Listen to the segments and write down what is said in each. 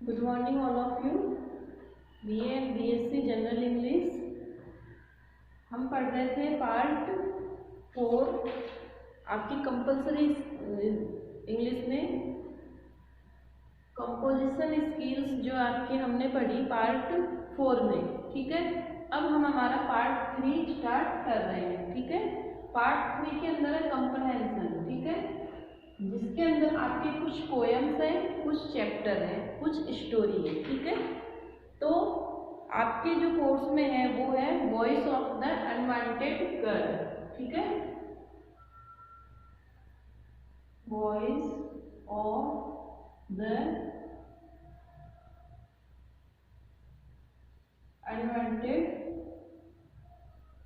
Good morning all of you. BA and BSc general English हम पढ़ रहे थे पार्ट 4 आपकी कंपलसरी इंग्लिश में कंपोजिशन स्किल्स जो आपकी हमने पढ़ी पार्ट 4 में। ठीक है, अब हम हमारा पार्ट 3 स्टार्ट कर रहे हैं। ठीक है, पार्ट 3 के अंदर है कंप्रहेंशन। ठीक है, जिसके अंदर आपके कुछ पोएम्स हैं, कुछ चैप्टर हैं, कुछ स्टोरी है। ठीक है, तो आपके जो कोर्स में है वो है voice of the unwanted girl. ठीक है, voice of the unwanted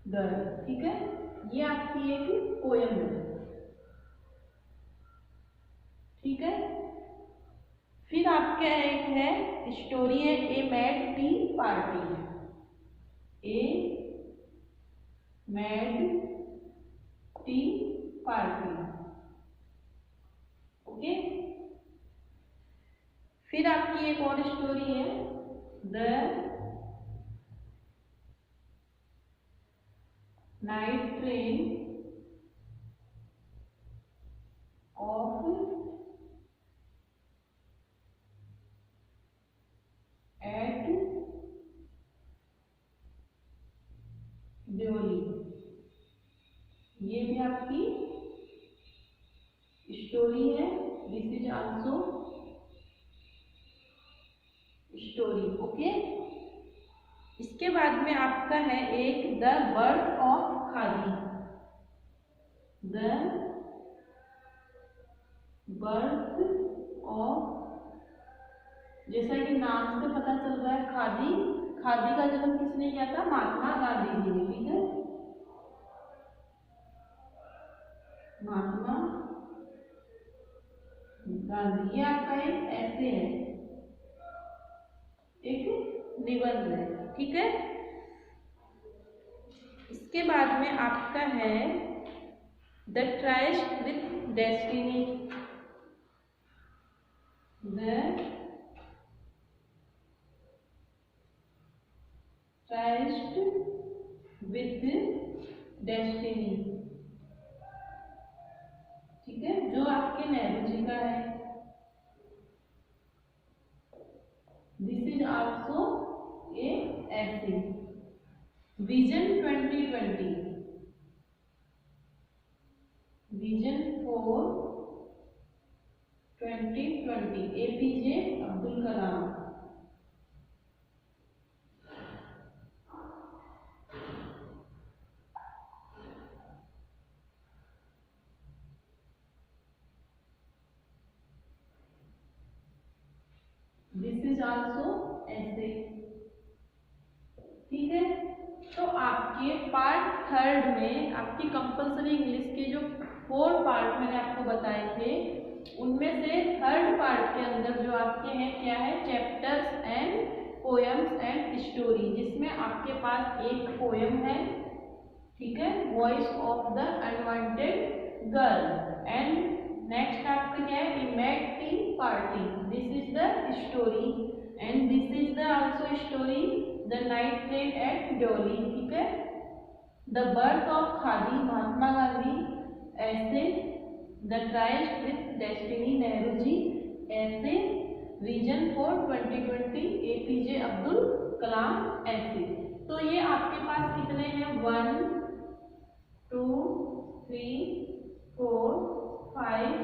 girl. ठीक है, ये आपकी एक पोएम है। ठीक है, फिर आपका एक है स्टोरी है a mad tea party. A mad tea party. Okay, फिर आपकी एक और स्टोरी है the night train of at Deoli. ये भी आपकी स्टोरी है। This is also story. Okay, इसके बाद में आपका है एक the birth of khadi. The birth of, जैसा कि नाम से पता चल रहा है खादी, खादी का जन्म किसने किया था? महात्मा गांधी जी ने। ठीक है, महात्मा गांधी। ये आपका एक ऐसे है, एक निबंध है। ठीक है, इसके बाद में आपका है the tryst with destiny. The tryst with destiny. ठीक है, जो आपके नेहरू जी का है। दिस इज आल्सो ए ऐसे। Vision 2020, vision for 2020, APJ Abdul Kalam. This is also ऐसे। ठीक है, तो आपके पार्ट 3 में आपकी कंपलसरी इंग्लिश के जो 4 पार्ट मैंने आपको बताए थे, उनमें से 3rd पार्ट के अंदर जो आपके हैं क्या है? Chapters and poems and story, जिसमें आपके पास एक पोएम है। ठीक है, voice of the unwanted girl. And next आपका क्या है? A mad tea party. This is the story and this is the also story the night train at Deoli. ठीक है, the birth of khadi Mahatma Gandhi ऐसे, the tryst with destiny Nehru ji ऐसे, vision for 2020 APJ Abdul Kalam ऐसे। तो ये आपके पास कितने हैं? 1 2 3 4 5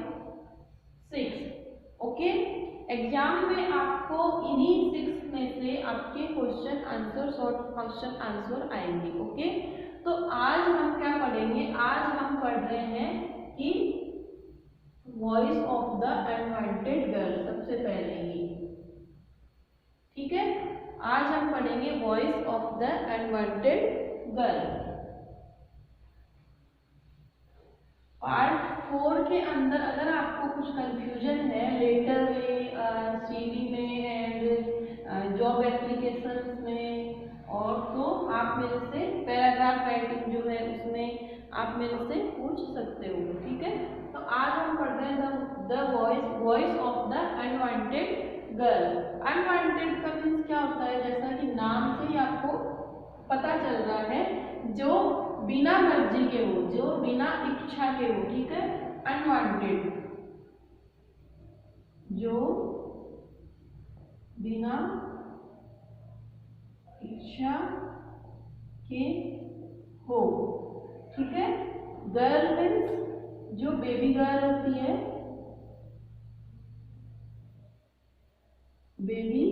6। ओके, एग्जाम में आपको इन्हीं 6 में से आपके question answer, short question answer आएंगे। ओके, तो आज हम क्या पढ़ेंगे? आज हम पढ़ रहे हैं कि voice of the unwanted girl. सबसे पहले ये, ठीक है, आज हम पढ़ेंगे voice of the unwanted girl. Part 4 के अंदर अगर आपको कुछ कंफ्यूजन है लेटर में, CV में एंड जॉब एप्लीकेशंस में, और तो आप मेरे से पैराग्राफ राइटिंग जो है उसमें आप मेरे से पूछ सकते हो। ठीक है, तो आज हम पढ़ रहे हैं the voice of the unwanted girl. Unwanted का मीन्स क्या होता है, जैसा कि नाम से ही आपको पता चल रहा है, जो बिना मर्जी के हो, जो बिना इच्छा के हो, ठीक है। अनवांटेड, जो बिना इच्छा के हो, ठीक है। गर्ल मीन्स जो बेबी गर्ल होती है, बेबी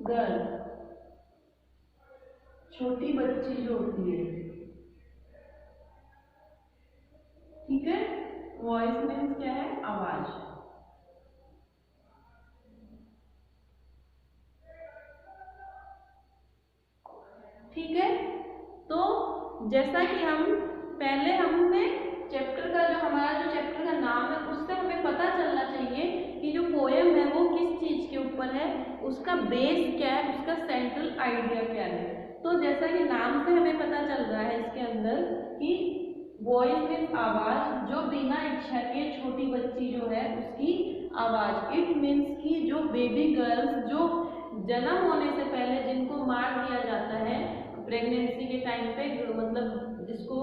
गर्ल, छोटी बच्ची जो होती है, ठीक है। वॉइस मीन्स क्या है, आवाज। ठीक है। तो जैसा कि हम पहले हमने चैप्टर का जो हमारा जो चैप्टर का नाम है उससे हमें पता चलना चाहिए कि जो पोएम है वो किस चीज के ऊपर है, उसका बेस क्या है, उसका सेंट्रल आइडिया क्या है। तो जैसा कि नाम से हमें पता चल रहा है इसके अंदर कि वॉइस मीन्स आवाज, जो बिना इच्छा के छोटी बच्ची जो है उसकी आवाज। इट मीन्स की जो बेबी गर्ल्स जो जन्म होने से पहले जिनको मार दिया जाता है प्रेगनेंसी के टाइम पे, मतलब जिसको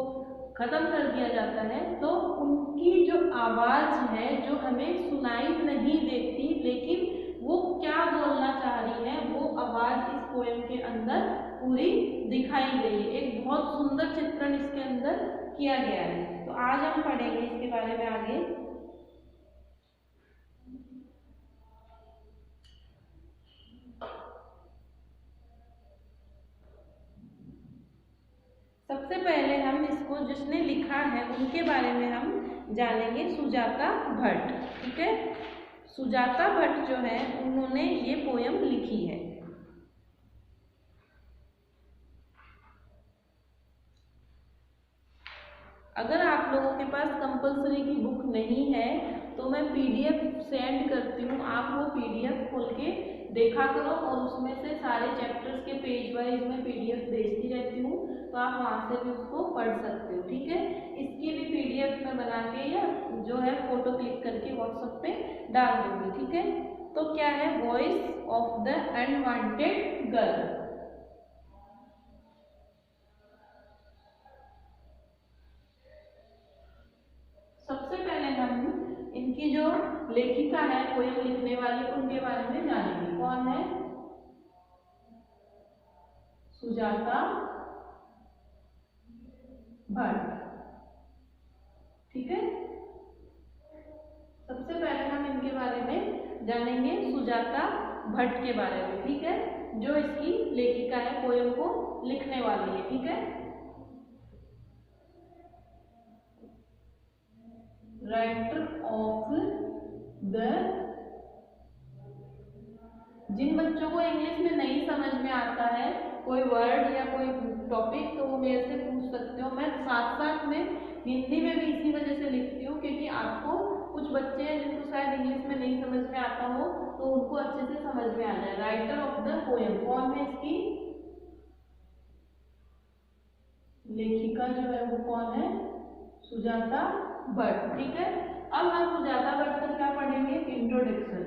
खत्म कर दिया जाता है, तो उनकी जो आवाज है जो हमें सुनाई नहीं देती, लेकिन वो क्या बोलना चाह रही है वो आवाज इस पोएम के अंदर पूरी दिखाई गई है। एक बहुत सुंदर चित्रण इसके अंदर किया गया है। तो आज हम पढ़ेंगे इसके बारे में आगे। सबसे पहले हम इसको जिसने लिखा है उनके बारे में हम जानेंगे, सुजाता भट्ट, ठीक है। सुजाता भट्ट जो है उन्होंने ये पोयम लिखी है। अगर आप लोगों के पास कंपलसरी की बुक नहीं है तो मैं पीडीएफ सेंड करती हूँ, आप वो पीडीएफ खोल के देखा करो और उसमें से सारे चैप्टर्स के पेज वाइज में पीडीएफ भेजती रहती हूँ, तो आप वहाँ से भी उसको पढ़ सकते हो, ठीक है। इसकी भी पीडीएफ में बना के या जो है फोटो क्लिक करके व्हाट्सएप पे डाल दूंगी, ठीक है। तो क्या है, voice of the unwanted girl. सबसे पहले हम इनकी जो लेखिका है पोएम लिखने वाली उनके बारे में जानेंगे। कौन है, सुजाता भट्ट, ठीक है। सबसे पहले हम इनके बारे में जानेंगे, सुजाता भट्ट के बारे में, ठीक है, जो इसकी लेखिका है, पोएम को लिखने वाली है, ठीक है। राइटर ऑफ द, जिन बच्चों को इंग्लिश में नहीं समझ में आता है कोई वर्ड या कोई टॉपिक, तो वो मेरे से पूछ सकते हो। मैं साथ साथ में हिंदी में भी इसी वजह से लिखती हूँ क्योंकि आपको कुछ बच्चे हैं जिनको शायद इंग्लिश में नहीं समझ में आता हो, तो उनको अच्छे से समझ में आ जाए। राइटर ऑफ द पोएम कौन है, इसकी लेखिका जो है वो कौन है, सुजाता भट्ट, ठीक है। अब हम सुजाता भट्ट का क्या पढ़ेंगे, इंट्रोडक्शन।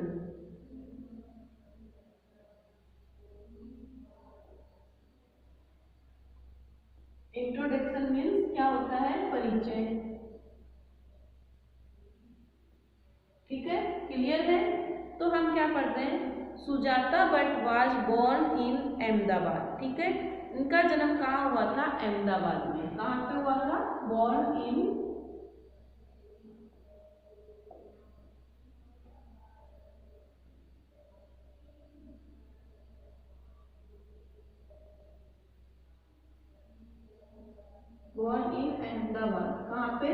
इंट्रोडक्शन मीन्स क्या होता है, परिचय, ठीक है, क्लियर है। तो हम क्या पढ़ रहे हैं, Sujata Bhatt was born in Ahmedabad, ठीक है। इनका जन्म कहाँ हुआ था, अहमदाबाद में। कहाँ पे हुआ था, born in, born in Ahmedabad. कहाँ पे,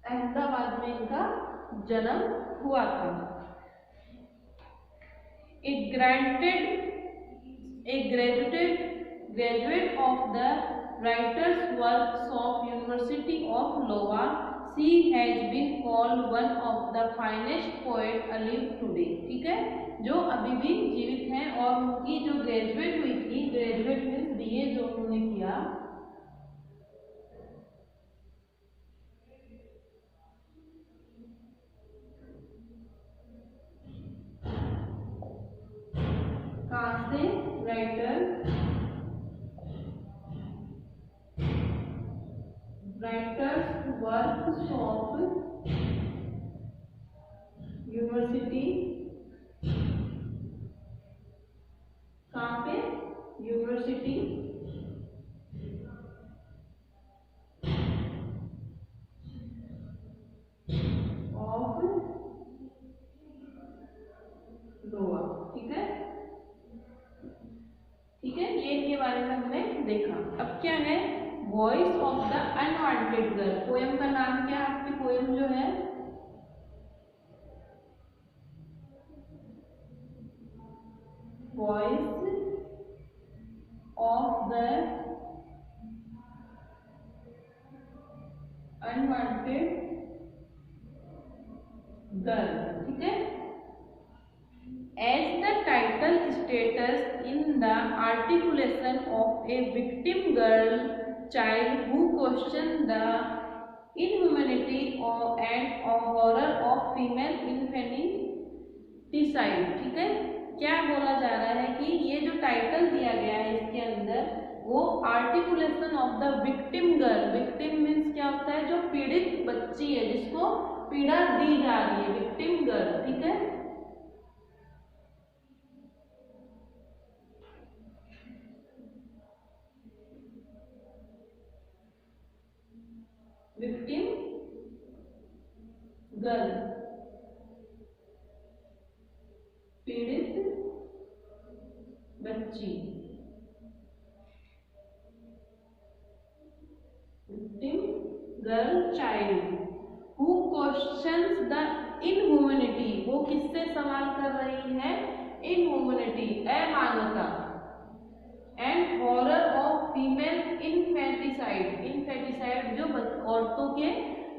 अहमदाबाद में इनका जन्म हुआ था। एक graduate of the writers works of university of Iowa, she has been called one of the finest poet alive today, ठीक है, जो अभी भी जीवित हैं। और उनकी जो ग्रेजुएट हुई थी, ग्रेजुएट मीन्स बीए जो उन्होंने किया, वर्कशॉप यूनिवर्सिटी, कहाँ पे, यूनिवर्सिटी ऑफ गोवा। ठीक है, ठीक है, ये के बारे में हमने देखा। अब क्या है, voice of the unwanted girl. Poem का नाम क्या है आपकी, पोयम जो है voice of the unwanted girl. ठीक है, as the title states, in the articulation of a victim girl child who questions the inhumanity and horror of female infanticide। ठीक है, क्या बोला जा रहा है कि ये जो टाइटल दिया गया है इसके अंदर वो articulation of the victim girl. Victim means क्या होता है, जो पीड़ित बच्ची है, जिसको पीड़ा दी जा रही है, विक्टिम गर्ल। ठीक है, विक्टिम गर्ल, पीड़ित बच्ची, victim girl child who questions the inhumanity. वो किससे सवाल कर रही है, इनह्यूमैनिटी, अमानवता, and horror of female infanticide. Infanticide जो औरतों के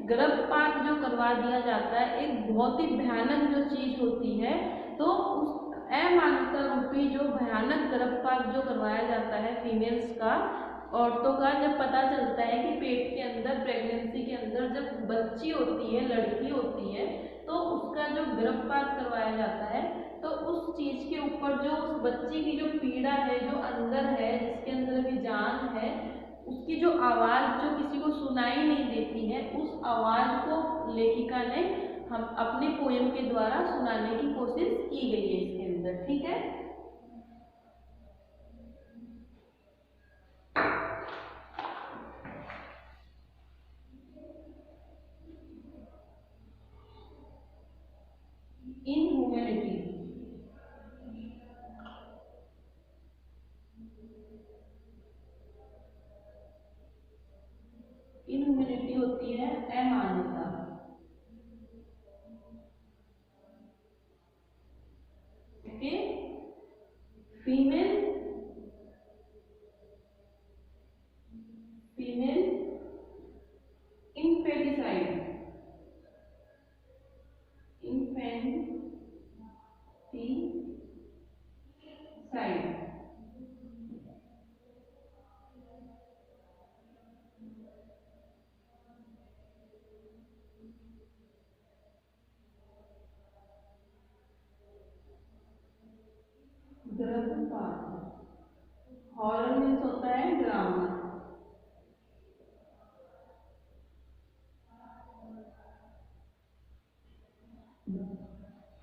गर्भपात जो करवा दिया जाता है, एक बहुत ही भयानक जो चीज होती है। तो उस अमानवता रूपी जो भयानक गर्भपात जो करवाया जाता है फीमेल्स का, औरतों का, जब पता चलता है कि पेट के अंदर, प्रेगनेंसी के अंदर जब बच्ची होती है, लड़की होती है, तो उसका जो गर्भपात करवाया जाता है, तो उस चीज के ऊपर जो उस बच्ची की जो पीड़ा है, जो अंदर है, जिसके अंदर भी जान है, उसकी जो आवाज जो किसी को सुनाई नहीं देती है, उस आवाज को लेखिका ने हम अपने पोयम के द्वारा सुनाने की कोशिश की गई है इसके अंदर। ठीक है, इनह्यूमैनिटी, इनह्यूमैनिटी होती है अमानवता। ओके, फीमेल इनफेटिसाइड, इनफेंटिसाइड, गर्भपात। हॉरर मीन्स होता है ड्रामा।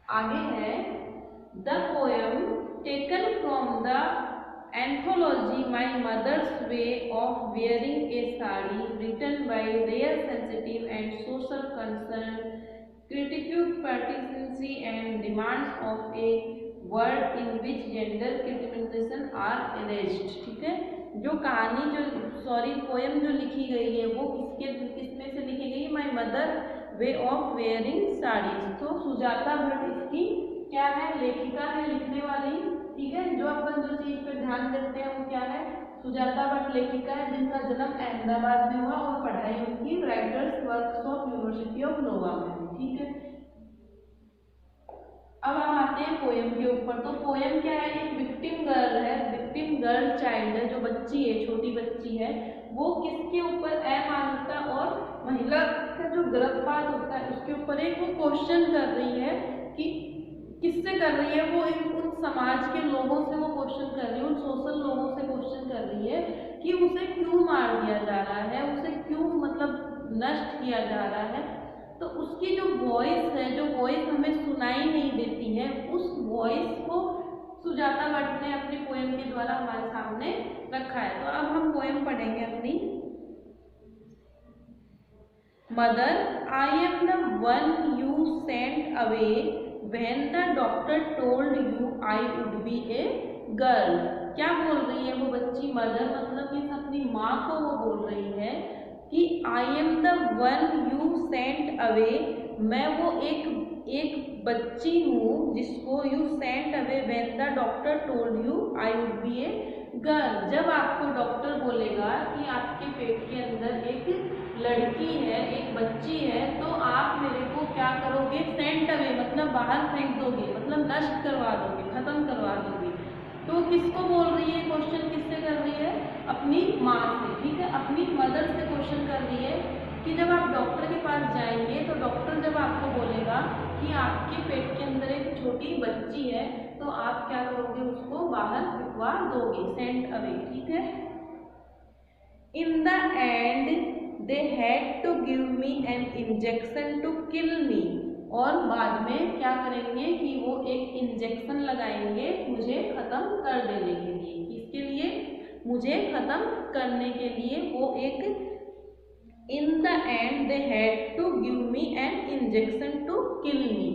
आगे है, the poem taken from the anthology my mother's way of wearing a sari, written by rare sensitive and social concern, critiqued participancy and demands of a word in which gender discrimination are erased. ठीक है, जो कहानी जो poem जो लिखी गई है वो किसमें से लिखी गई, my mother way of wearing saris. तो सुजाता भट्ट इसकी क्या है, लेखिका है, लिखने वाली। ठीक है, जो अपन जो चीज पर ध्यान देते हैं वो क्या है, सुजाता भट्ट लेखिका है, जिनका जन्म अहमदाबाद में हुआ और पढ़ाई उनकी writers workshop university of Goa में। ठीक है, अब हम आते हैं पोयम के ऊपर। तो पोयम क्या है, एक विक्टिम गर्ल है, विक्टिम गर्ल चाइल्ड है, जो बच्ची है, छोटी बच्ची है, वो किसके ऊपर, अमानवता और महिला का जो गर्भपात होता है उसके ऊपर एक वो क्वेश्चन कर रही है कि किससे कर रही है, वो उन समाज के लोगों से वो क्वेश्चन कर रही है, उन सोशल लोगों से क्वेश्चन कर रही है कि उसे क्यों मार दिया जा रहा है, उसे क्यों मतलब नष्ट किया जा रहा है, तो उसकी जो वॉइस है, जो वॉइस हमें सुनाई नहीं देती है, उस वॉइस को सुजाता भट्ट ने अपनी पोएम के द्वारा हमारे सामने रखा है। तो अब हम पोएम पढ़ेंगे अपनी। Mother, I am the one you sent away when the doctor told you I would be a girl. क्या बोल रही है वो बच्ची? मदर मतलब कि अपनी माँ को वो बोल रही है कि I am the one you sent away, मैं वो एक बच्ची हूँ जिसको you sent away when the doctor told you I would be a girl. जब आपको डॉक्टर बोलेगा कि आपके पेट के अंदर एक लड़की है, एक बच्ची है, तो आप मेरे को क्या करोगे? सेंट अवे मतलब बाहर फेंक दोगे, मतलब नष्ट करवा दोगे, खत्म करवा दोगे। तो किसको बोल रही है? क्वेश्चन किससे कर रही है? अपनी माँ से, ठीक है, अपनी मदर से क्वेश्चन कर रही है कि जब आप डॉक्टर के पास जाएंगे तो डॉक्टर जब आपको बोलेगा कि आपके पेट के अंदर एक छोटी बच्ची है, तो आप क्या करोगे? उसको बाहर फेंकवा दोगे, सेंट अवे, ठीक है। In the end they had to give me an injection to kill me, और बाद में क्या करेंगे कि वो एक इंजेक्शन लगाएंगे मुझे खत्म कर देने के लिए। किसके लिए? मुझे खत्म करने के लिए वो एक in the end they had to give me an injection to kill me.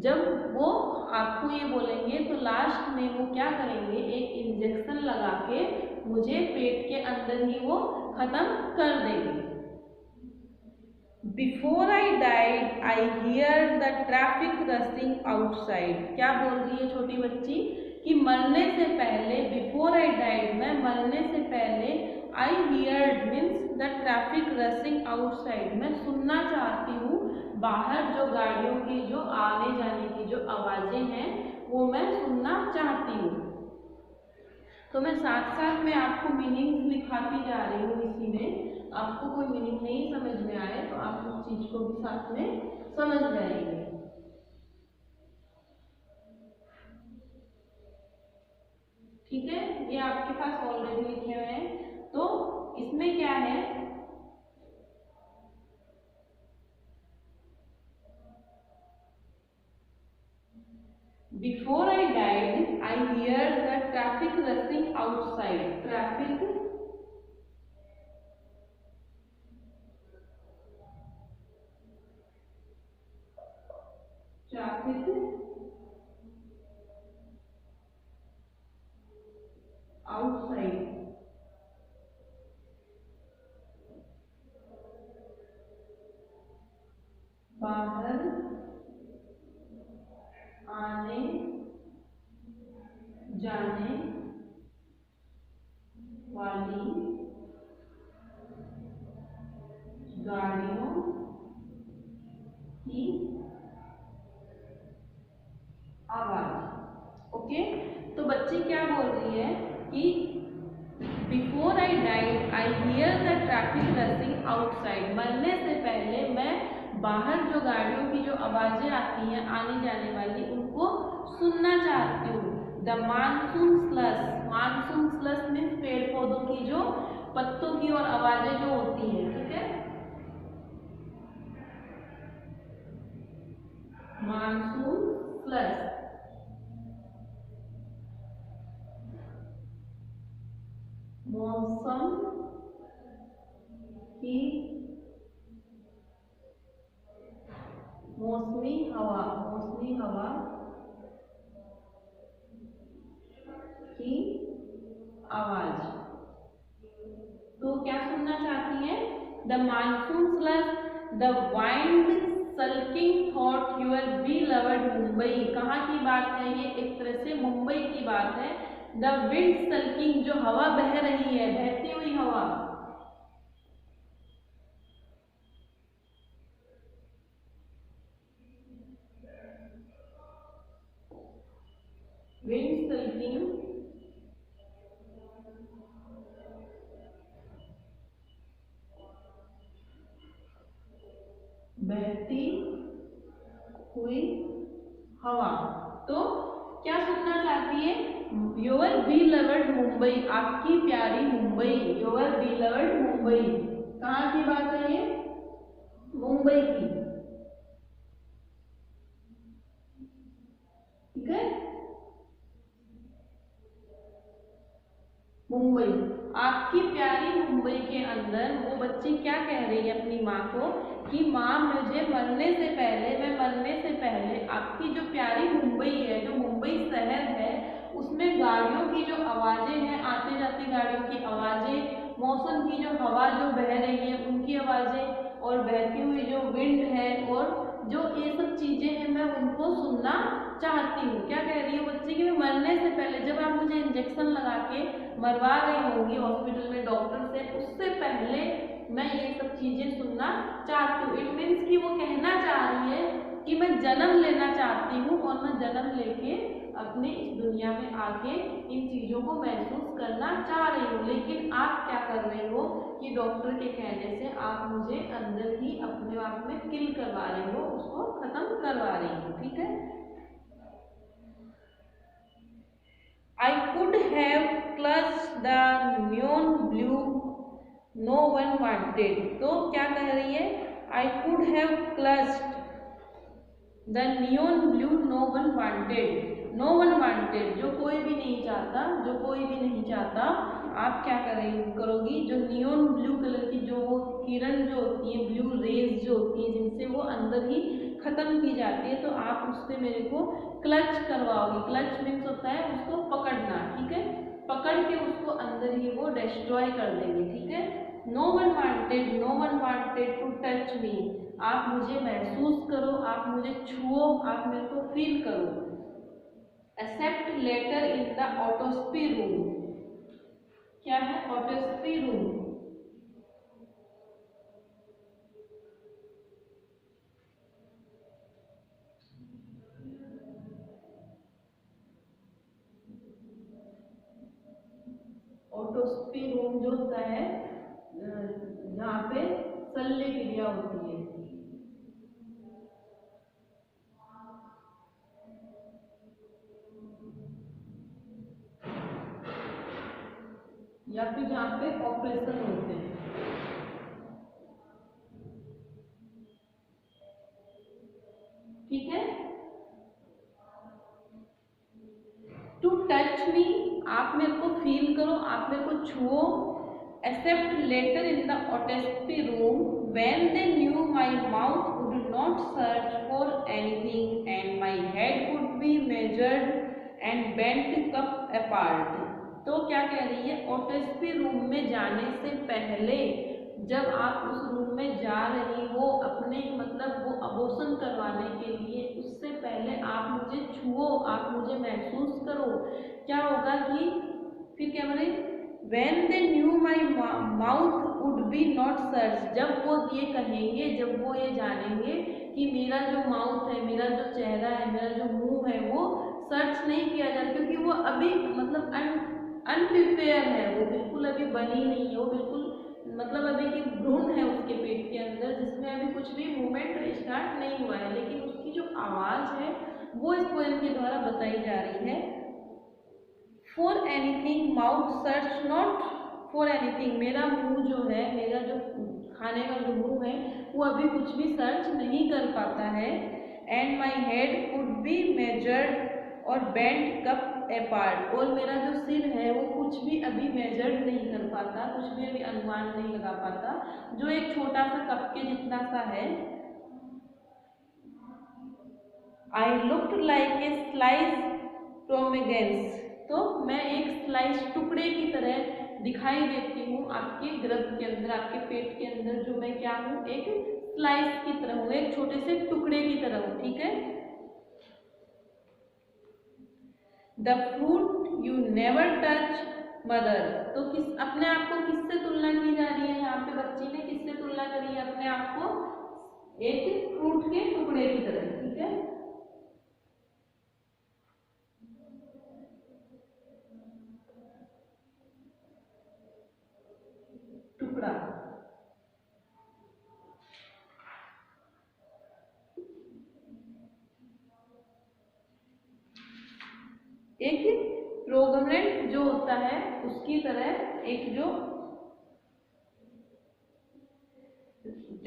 जब वो आपको ये बोलेंगे तो लास्ट में वो क्या करेंगे? एक इंजेक्शन लगा के मुझे पेट के अंदर ही वो खत्म कर देंगे। Before I died I hear the traffic rushing outside. क्या बोल रही है छोटी बच्ची? कि मरने से पहले, बिफोर आई डाइड, मैं मरने से पहले, आई heard means the traffic rushing outside, मैं सुनना चाहती हूँ बाहर जो गाड़ियों की जो आने जाने की जो आवाज़ें हैं वो मैं सुनना चाहती हूँ। तो मैं साथ साथ में आपको मीनिंग्स लिखाती जा रही हूँ इसी में। आपको कोई मीनिंग नहीं समझ में आए तो आप उस चीज को भी साथ में समझ जाएंगे। ठीक है, ये आपके पास ऑलरेडी लिखे हुए हैं। तो इसमें क्या है? Before I died I hear the traffic rushing outside. Traffic outside, बाहर आने जाने वाली गाड़ियों की आवाज। ओके, तो बच्ची क्या बोल रही है कि before I died I hear the traffic rushing outside, मरने से पहले मैं बाहर जो गाड़ियों की जो आवाजें आती हैं आने जाने वाली, उनको सुनना चाहती हूँ। द मानसून स्लस, मानसून स्लस मीन्स पेड़ पौधों की जो पत्तों की और आवाजें जो होती हैं, ठीक है, मानसून स्लस, मौसम की मौसमी हवा, मौसमी हवा की आवाज। तो क्या सुनना चाहती है? The monsoon slush, the wind sulking thought your beloved Mumbai. कहाँ की बात है ये? एक तरह से मुंबई की बात है। द विंड सल्किंग, जो हवा बह रही है, बहती हुई हवा, विंड सल्किंग, बहती हुई हवा। तो क्या सुनना चाहती है? योर बीलव्ड मुंबई, आपकी प्यारी मुंबई, योर बीलव्ड मुंबई। कहाँ की बात है ये? मुंबई की, ठीक है, मुंबई, आपकी प्यारी मुंबई के अंदर वो बच्ची क्या कह रही है अपनी माँ को कि माँ मुझे मरने से पहले, मैं मरने से पहले आपकी जो प्यारी मुंबई है, जो मुंबई शहर है, उसमें गाड़ियों की जो आवाज़ें हैं, आते जाती गाड़ियों की आवाज़ें, मौसम की जो हवा जो बह रही है उनकी आवाज़ें, और बहती हुई जो विंड है, और जो ये सब चीज़ें हैं मैं उनको सुनना चाहती हूँ। क्या कह रही है बच्ची कि मैं मरने से पहले, जब आप मुझे इंजेक्शन लगा के मरवा रही होंगी हॉस्पिटल में डॉक्टर से, उससे पहले मैं ये सब चीज़ें सुनना चाहती हूँ। इट मीन्स कि वो कहना चाह रही है कि मैं जन्म लेना चाहती हूँ और मैं जन्म लेके अपने इस दुनिया में आके इन चीज़ों को महसूस करना चाह रही हूँ। लेकिन आप क्या कर रहे हो कि डॉक्टर के कहने से आप मुझे अंदर ही अपने आप में किल करवा रही हो, उसको खत्म करवा रही हो, ठीक है। I could have clutched the neon blue no one wanted. तो क्या कह रही है? I could have clutched the neon blue no one wanted. No one wanted, जो कोई भी नहीं चाहता, जो कोई भी नहीं चाहता, आप क्या करोगी, जो नियोन ब्लू कलर की जो वो किरण जो होती है, ब्लू रेज जो होती है, जिनसे वो अंदर ही खत्म की जाती है, तो आप उससे मेरे को क्लच करवाओगी। क्लच मीन्स होता है उसको पकड़ना, ठीक है, पकड़ के उसको अंदर ही वो डिस्ट्रॉय कर देंगे, ठीक है। No one wanted to touch me, आप मुझे महसूस करो, आप मुझे छुओ, आप मेरे को फील करो। एक्सेप्ट लेटर इन द ऑटोस्पी रूम, क्या है ऑटोस्पी रूम? ऑटोस्पी रूम जो होता है जहाँ पे शल्य क्रिया होती है, या फिर जहाँ पे ऑपरेशन होते हैं, ठीक है। टू टच मी, आप मेरे को फील करो, आप मेरे को छुओ। एक्सेप्ट लेटर इन द ऑटोस्पी room when they knew my mouth would not search for anything and my head would be measured and bent cut apart. तो क्या कह रही है, ऑटोस्पी रूम में जाने से पहले, जब आप उस रूम में जा रही हो अपने मतलब वो अबॉर्शन करवाने के लिए, उससे पहले आप मुझे छुओ, आप मुझे महसूस करो। क्या होगा कि फिर क्या बोले, when they knew my mouth would be not search, जब वो ये कहेंगे, जब वो ये जानेंगे कि मेरा जो माउथ है, मेरा जो चेहरा है, मेरा जो मुंह है, वो सर्च नहीं किया जाए, क्योंकि वो अभी मतलब अनप्रिपेयर है, वो बिल्कुल अभी बनी नहीं है, वो बिल्कुल मतलब अभी की भ्रूण है उसके पेट के अंदर, जिसमें अभी कुछ भी मूवमेंट स्टार्ट नहीं हुआ है, लेकिन उसकी जो आवाज़ है वो इस पोएम के द्वारा बताई जा रही है। For anything mouth search not for anything, मेरा मुंह जो है, मेरा जो खाने का जो मुंह है, वो अभी कुछ भी सर्च नहीं कर पाता है। And my head could be measured और बेंड कप अपार्ट, और मेरा जो सिर है वो कुछ भी अभी मेजर्ड नहीं कर पाता, कुछ भी अभी अनुमान नहीं लगा पाता, जो एक छोटा सा कप के जितना सा है। I looked like a slice pomegranates, तो मैं एक स्लाइस टुकड़े की तरह दिखाई देती हूँ आपके गर्भ के अंदर, आपके पेट के अंदर, जो मैं क्या हूँ, एक स्लाइस की तरह हूँ, एक छोटे से टुकड़े की तरह हूँ, ठीक है। The fruit you never touch mother, तो किस अपने आप को किससे तुलना की जा रही है, यहाँ पे बच्ची ने किससे तुलना करी है अपने आप को, एक फ्रूट के टुकड़े की तरह, ठीक है। टुकड़ा, एक प्रोग्रेनेंट जो होता है उसकी तरह, एक जो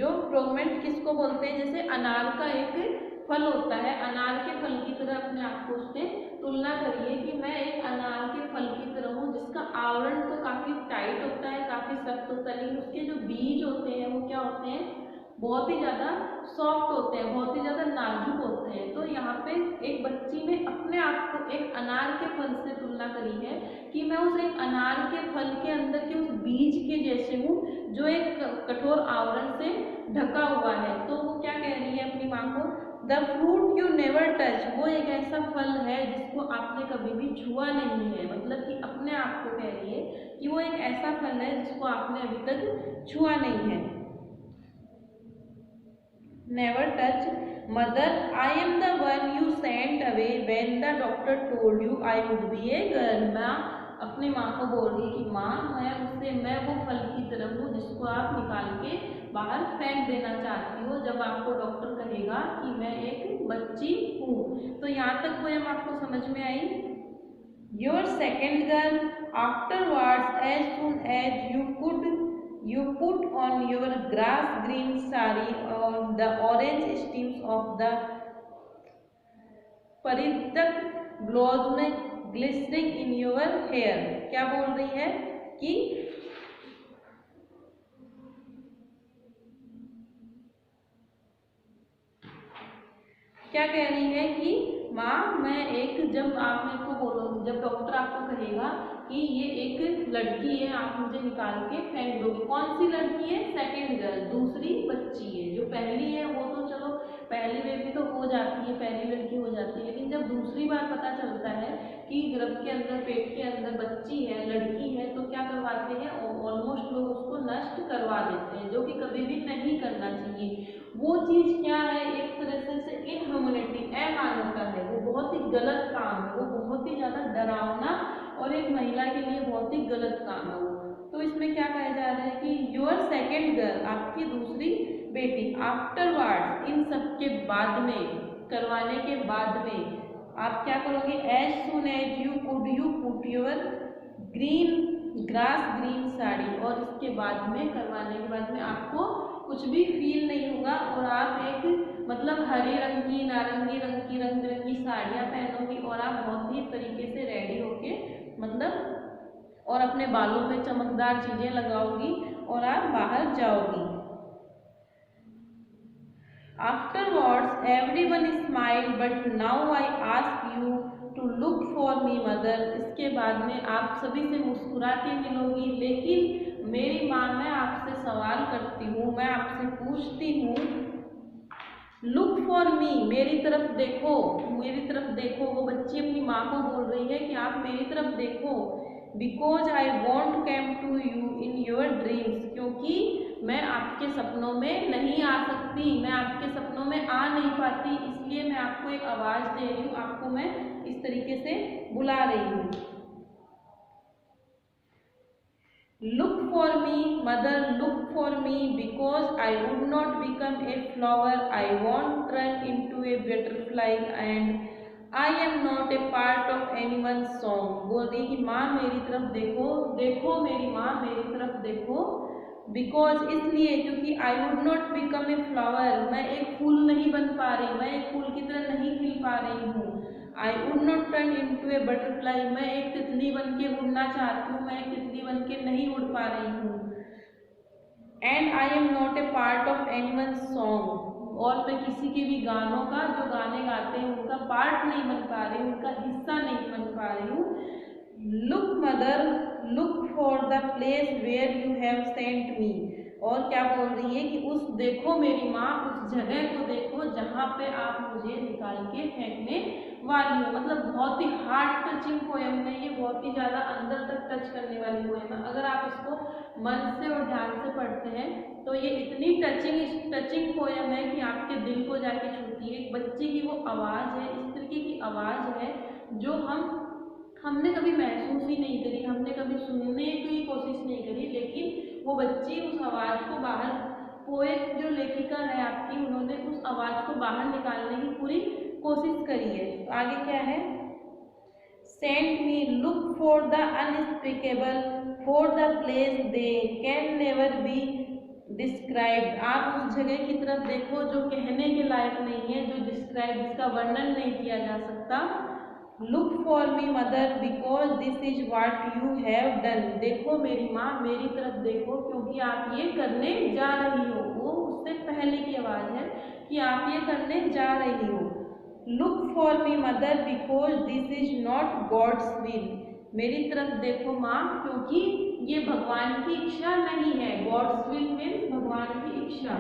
जो फ्रेगमेंट किसको बोलते हैं, जैसे अनार का एक फल होता है, अनार के फल की तरह अपने आप को उससे तुलना करिए कि मैं एक अनार के फल की तरह हूँ, जिसका आवरण तो काफी टाइट होता है, काफी सख्त होता है, लेकिन उसके जो बीज होते हैं वो क्या होते हैं, बहुत ही ज्यादा सॉफ्ट होते हैं, बहुत ही ज्यादा नाजुक होते हैं। तो यहाँ पे एक बच्ची ने अपने आप को एक अनार के फल से तुलना करी है कि मैं उस एक अनार के फल के अंदर के उस बीज के जैसे हूँ जो एक कठोर आवरण से ढका हुआ है। तो वो क्या कह रही है अपनी माँ को, the fruit you never touch, वो एक ऐसा फल है जिसको आपने कभी भी छुआ नहीं है। मतलब कि अपने आप को कह रही है कि वो एक ऐसा फल है जिसको आपने अभी तक छुआ नहीं है। Never touch mother, I am the one you sent away when the doctor told you I would be a girl. माँ अपने माँ को बोल रही है कि माँ मैं वो फल की तरह हूँ जिसको आप निकाल के बाहर फेंक देना चाहती हो जब आपको डॉक्टर कहेगा कि मैं एक बच्ची हूँ। तो यहाँ तक पोएम आपको समझ में आई। Your second girl, afterwards as soon as you put on your grass green sari on the orange stems of the परितक blossom glistening in your hair। क्या बोल रही है कि क्या कह रही है कि माँ मैं एक, जब आप मेरे को बोलोगे, जब डॉक्टर आपको कहेगा कि ये एक लड़की है, आप मुझे निकाल के फेंक दोगे। कौन सी लड़की है, सेकेंड गर्ल, दूसरी बच्ची है। जो पहली है वो तो चलो पहली बेबी तो हो जाती है, पहली लड़की हो जाती है, लेकिन जब दूसरी बार पता चलता है कि गर्भ के अंदर, पेट के अंदर बच्ची है, लड़की है, तो क्या करवाते हैं, ऑलमोस्ट लोग उसको नष्ट करवा देते हैं, जो कि कभी भी नहीं करना चाहिए। वो चीज़ क्या है, एक तरह से इनह्यूमैनिटी, अमानवता है, वो बहुत ही गलत काम है, वो बहुत ही ज़्यादा डरावना और एक महिला के लिए बहुत ही गलत काम है वो। तो इसमें क्या कहा जा रहा है कि योर सेकेंड गर्ल, आपकी दूसरी बेटी, आफ्टरवर्ड्स, इन सब के बाद में, करवाने के बाद में आप क्या करोगे, as soon as you put your grass green sari, और इसके बाद में, करवाने के बाद में आपको कुछ भी फील नहीं होगा और आप एक मतलब हरे रंग की, नारंगी रंग की, रंग बिरंगी साड़ियाँ पहनोगी और आप बहुत ही तरीके से रेडी होके, मतलब और अपने बालों में चमकदार चीजें लगाओगी और आप बाहर जाओगी। Afterwards everyone smiled but now I ask you to look for me mother, इसके बाद में आप सभी से मुस्कुरा के मिलोगी, लेकिन मेरी माँ मैं आपसे सवाल करती हूँ, मैं आपसे पूछती हूँ, लुक फॉर मी, मेरी तरफ देखो, मेरी तरफ देखो। वो बच्ची अपनी माँ को बोल रही है कि आप मेरी तरफ देखो, because I want came to you in your dreams, क्योंकि मैं आपके सपनों में नहीं आ सकती, मैं आपके सपनों में आ नहीं पाती, इसलिए मैं आपको एक आवाज़ दे रही हूँ, आपको मैं इस तरीके से बुला रही हूँ। Look for me, mother, look for me, because I would not become a flower, I won't turn into a butterfly, and I am not a part of anyone's song। बोल रही कि माँ मेरी तरफ देखो, देखो मेरी माँ मेरी तरफ देखो, बिकॉज इसलिए, क्योंकि I would not become a flower, मैं एक फूल नहीं बन पा रही, मैं एक फूल की तरह नहीं खिल पा रही हूँ। I would not turn into a butterfly, मैं एक तितली बन के उड़ना चाहती हूँ, मैं एक तितली बन के नहीं उड़ पा रही हूँ। And I am not a part of anyone's song, और मैं किसी के भी गानों का, जो गाने गाते हैं उनका पार्ट नहीं बन पा रही हूँ, उनका हिस्सा नहीं बन पा रही हूँ। Look mother, look for the place where you have sent me, और क्या बोल रही है कि उस, देखो मेरी माँ, उस जगह को देखो जहाँ पे आप मुझे निकाल के फेंकने वाली हो। मतलब बहुत ही हार्ट टचिंग पोएम है ये, बहुत ही ज़्यादा अंदर तक टच करने वाली पोएम है। अगर आप इसको मन से और ध्यान से पढ़ते हैं तो ये इतनी टचिंग पोएम है कि आपके दिल को जाके छूती है। एक बच्चे की वो आवाज़ है, इस तरीके की आवाज़ है जो हमने कभी महसूस ही नहीं करी, हमने कभी सुनने की कोशिश नहीं करी, लेकिन वो बच्ची उस आवाज़ को बाहर, पोएट जो लेखिका है आपकी, उन्होंने उस आवाज़ को बाहर निकालने की पूरी कोशिश करी है। तो आगे क्या है, sent me, look for the unspeakable, for the place they can never be describe, आप उस जगह की तरफ देखो जो कहने के लायक नहीं है, जो डिस्क्राइब, जिसका वर्णन नहीं किया जा सकता। Look for me mother because this is what you have done, देखो मेरी माँ, मेरी तरफ देखो क्योंकि आप ये करने जा रही हो। वो उससे पहले की आवाज है कि आप ये करने जा रही हो। Look for me mother because this is not God's will, मेरी तरफ देखो माँ क्योंकि ये भगवान की इच्छा नहीं है। गॉड्स विल मीन्स भगवान की इच्छा।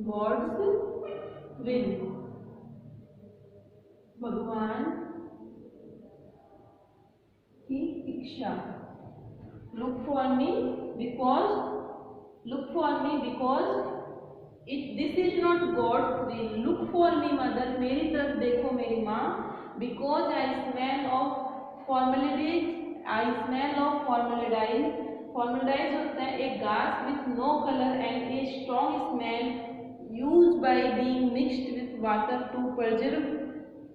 गॉड्स विल, भगवान की इच्छा। Look for me because, look for me because this is not God's will. Look for me mother, मेरी तरफ देखो मेरी माँ। Because I smell of formalities, I smell of formaldehyde, formaldehyde होता है एक घास with no colour and a strong smell used by being mixed with water to preserve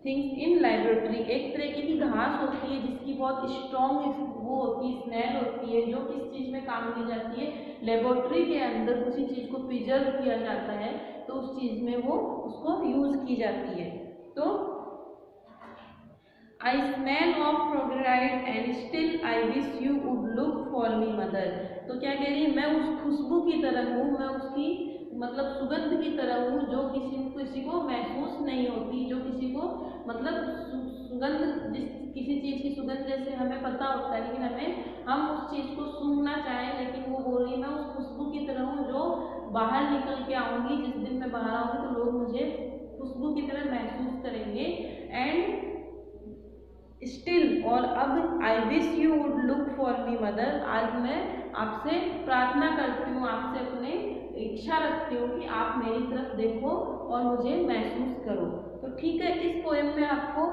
things in laboratory. एक तरीके की घास होती है जिसकी बहुत स्ट्रॉन्ग वो होती है, स्मेल होती है, जो किस चीज़ में काम की जाती है, लेबोरेटरी के अंदर उसी चीज़ को प्रिजर्व किया जाता है, तो उस चीज़ में वो उसको यूज़ की जाती है। तो आई smell of fluoride and still I wish you would look for me mother. तो क्या कह रही है, मैं उस खुशबू की तरह हूँ, मैं उसकी मतलब सुगंध की तरह हूँ जो किसी को महसूस नहीं होती, जो किसी को मतलब सुगंध, जिस किसी चीज़ की सुगंध जैसे हमें पता होता है लेकिन हम उस चीज़ को सूंघना चाहें, लेकिन वो बोल रही मैं उस खुशबू की तरह हूँ जो बाहर निकल के आऊँगी, जिस दिन मैं बाहर आऊँगी तो लोग मुझे खुशबू की तरह महसूस करेंगे। एंड स्टिल, और अब I wish you would look for me mother, आज मैं आपसे प्रार्थना करती हूँ, आपसे अपने इच्छा रखती हूँ कि आप मेरी तरफ देखो और मुझे महसूस करो। तो ठीक है, इस पोएम में आपको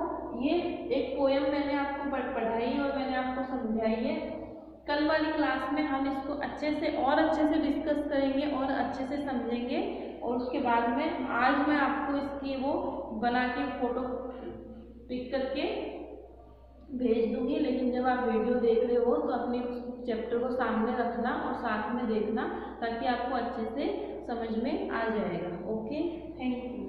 ये एक पोएम मैंने आपको पढ़ाई और मैंने आपको समझाई है। कल वाली क्लास में हम इसको अच्छे से डिस्कस करेंगे और अच्छे से समझेंगे, और उसके बाद में आज मैं आपको इसकी वो बना के फोटो पिक करके भेज दूंगी। लेकिन जब आप वीडियो देख रहे हो तो अपने उस चैप्टर को सामने रखना और साथ में देखना ताकि आपको अच्छे से समझ में आ जाएगा। Okay, thank you.